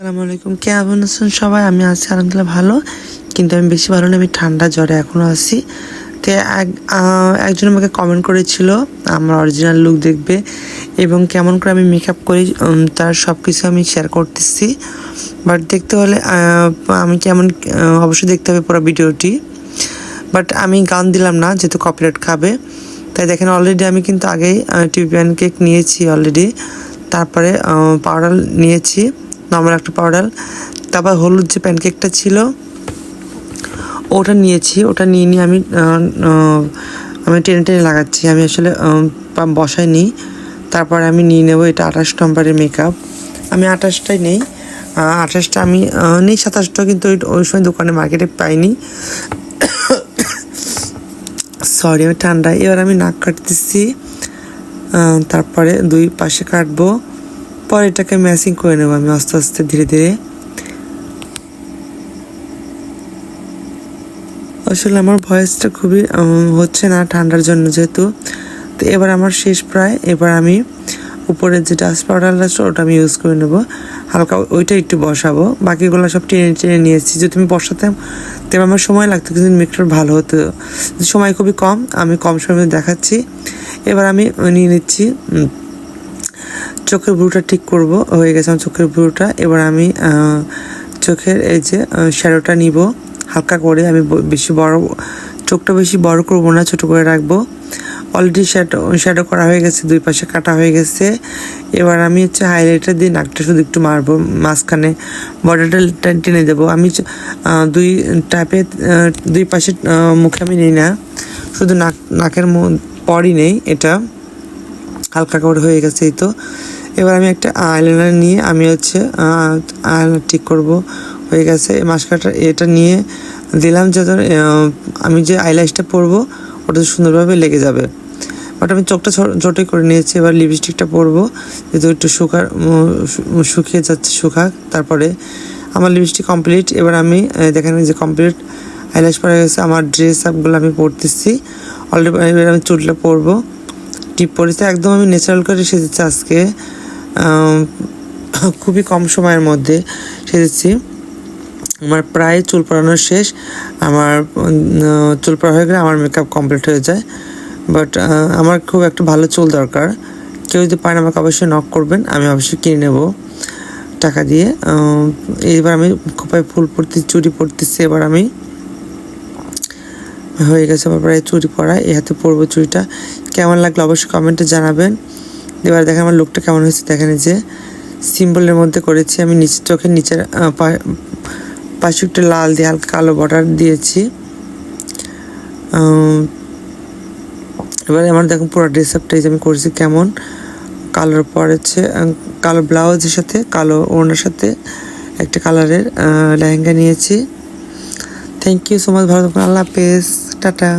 আসসালামু আলাইকুম, কেমন আছেন সবাই? আমি আছি আলহামদুলিল্লাহ ভালো, কিন্তু আমি বেশি ভালো না, আমি ঠান্ডা জ্বরে এখনও আছি। তো একজন আমাকে কমেন্ট করেছিল আমার অরিজিনাল লুক দেখবে এবং কেমন করে আমি মেকআপ করি, তার সব কিছু আমি শেয়ার করতেছি। বাট দেখতে হলে আমি কেমন অবশ্যই দেখতে হবে পুরো ভিডিওটি। বাট আমি গান দিলাম না, যেহেতু কপিরাইট খাবে। তাই দেখেন অলরেডি আমি কিন্তু আগেই টিভি প্যানকেক নিয়েছি অলরেডি, তারপরে পাউডার নিয়েছি, নর্মাল একটা পাউডার, তারপর হলুদ যে প্যানকেকটা ছিল ওটা নিয়েছি। ওটা নিয়ে আমি টেনে টেনে লাগাচ্ছি, আমি আসলে বসাইনি। তারপরে আমি নিয়ে নেবো এটা 28 নম্বরের মেকআপ। আমি 28টাই নেই, 28টা আমি নেই, 27টা কিন্তু ওই সময় দোকানে মার্কেটে পাইনি। সরি, আমি ঠান্ডায়। এবার আমি নাক কাটতেছি, তারপরে দুই পাশে কাটবো, পরে এটাকে ম্যাচিং করে নেবো আমি আস্তে আস্তে ধীরে ধীরে। আসলে আমার ভয়েসটা খুবই হচ্ছে না ঠান্ডার জন্য যেহেতু। তো এবার আমার শেষ প্রায়। এবার আমি উপরে যে ডাস্ট পাউডার আছে ওটা আমি ইউজ করে নেবো হালকা, ওইটা একটু বসাবো। বাকিগুলো সব টেনে টেনে নিয়েছি। যদি আমি বসাতাম তবে আমার সময় লাগতো, কিন্তু মেকআপ ভালো হতো। সময় খুবই কম, আমি কম সময়ে দেখাচ্ছি। এবার আমি নিয়ে নিচ্ছি চোখের ব্রুটা ঠিক করব, হয়ে গেছে আমার চোখের ব্রুটা। এবার আমি চোখের এই যে শ্যাডোটা নিব হালকা করে। আমি বেশি বড়, চোখটা বেশি বড় করব না, ছোট করে রাখবো। অলরেডি শ্যাডো করা হয়ে গেছে, দুই পাশে কাটা হয়ে গেছে। এবার আমি হচ্ছে হাইলাইটার দিয়ে নাকটা শুধু একটু মারবো, মাঝখানে বর্ডারটা টেনে দেবো। আমি দুই টাইপের দুই পাশে মুখে আমি নিই না, শুধু নাকের পরই নেই, এটা হালকা করে হয়ে গেছে। এই তো এবার আমি একটা আইলাইনার নিয়ে আমি হচ্ছে আইলাইনার ঠিক করব, হয়ে গেছে। মাস্কারাটা এটা নিয়ে দিলাম, যাতে আমি যে আইল্যাশটা পরবো ওটা সুন্দরভাবে লেগে যাবে। বাট আমি চোখটা ছোটোই করে নিয়েছি। এবার লিপস্টিকটা পরবো, যেহেতু একটু শুকিয়ে যাচ্ছে, তারপরে আমার লিপস্টিক কমপ্লিট। এবার আমি দেখেন যে কমপ্লিট আইল্যাশ পরে গেছে। আমার ড্রেস আপগুলো আমি পরতেছি অলরেডি। এবার আমি চুলটা পরবো, টিপ পরেছি, একদম আমি ন্যাচারাল করে সেজেছি আজকে, খুবই কম সময়ের মধ্যে সেজেছি। আমার প্রায় চুল পরানো শেষ, আমার চুল পরা হয়ে গেলে আমার মেকআপ কমপ্লিট হয়ে যায়। বাট আমার খুব একটা ভালো চুল দরকার, কেউ যদি পারেন আমাকে অবশ্যই নক করবেন, আমি অবশ্যই কিনে নেব টাকা দিয়ে। এইবার আমি খোপায় ফুল চুড়ি পরতেছি। এবার আমি হয়ে গেছে আমার প্রায় চুড়ি পরা, এই হাতে পরবো চুড়িটা। কেমন লাগলো অবশ্যই কমেন্টে জানাবেন। এবার দেখেন আমার লুকটা কেমন হয়েছে। দেখেন যে সিম্বলের মধ্যে করেছি আমি, নিচের চোখের নিচের পাশে একটু লাল দিয়ে হালকা কালো বর্ডার দিয়েছি। এবারে আমার দেখুন পুরো ড্রেস আপটাই আমি করেছি কেমন। কালোর পর হচ্ছে কালো ব্লাউজের সাথে কালো ওড়নার সাথে একটা কালারের লেহেঙ্গা নিয়েছি। থ্যাংক ইউ সো মাচ, ভালো থাকুন, আল্লাহ হাফেজ, টাটা।